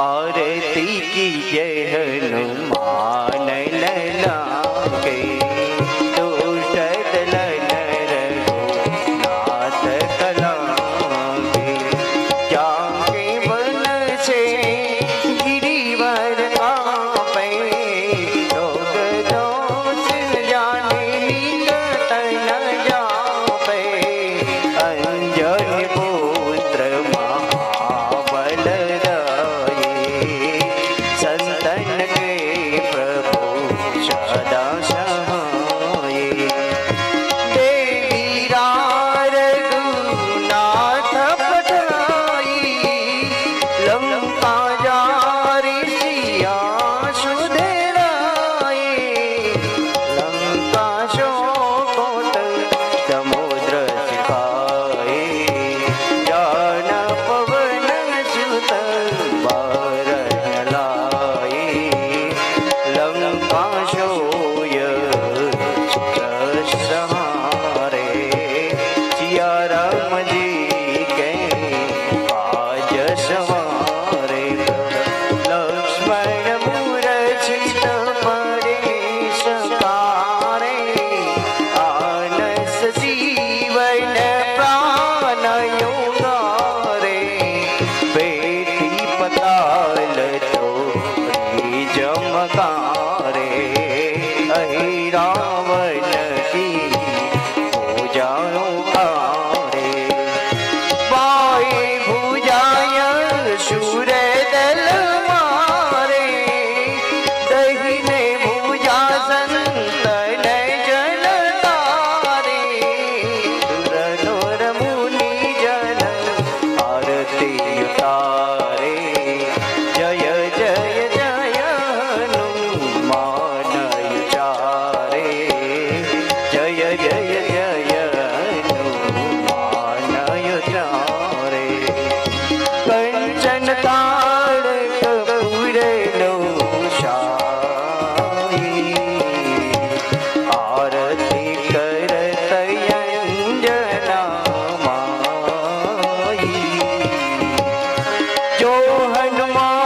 आरती की जय हनुमान लला के दुष्ट दलन रघुनाथ कला के जाके वन से गिरिवर आपे लोग दोष जाने निकट न जापे अंजनी पुत्र महाबल संतन के प्रभु सदा सहाय देवी रघुनाथ पठाई लंका जारी सिया सुधराई लंका शोकोट समुद्र सिखाए ज्ञान पवन सुत लंका शोय सहारे सिया राम जी के काज सवारे लक्ष्मण मूर्छित पड़े सकारे आलस जीवन प्राण युगारे बेटी पताल तोरी जमकारे अहि रावण की भुजाओं कारे बाई भुजाय शूर दल मारे दहिने भुजा संतन जन तारे सुर मुनि जन आरती उतारे जय जय जय हनुमान चारे जय जय जय हनुमान चारे कंचन ताड़ कपूर लो शाही आरती करत अंजना माई जो हनुमान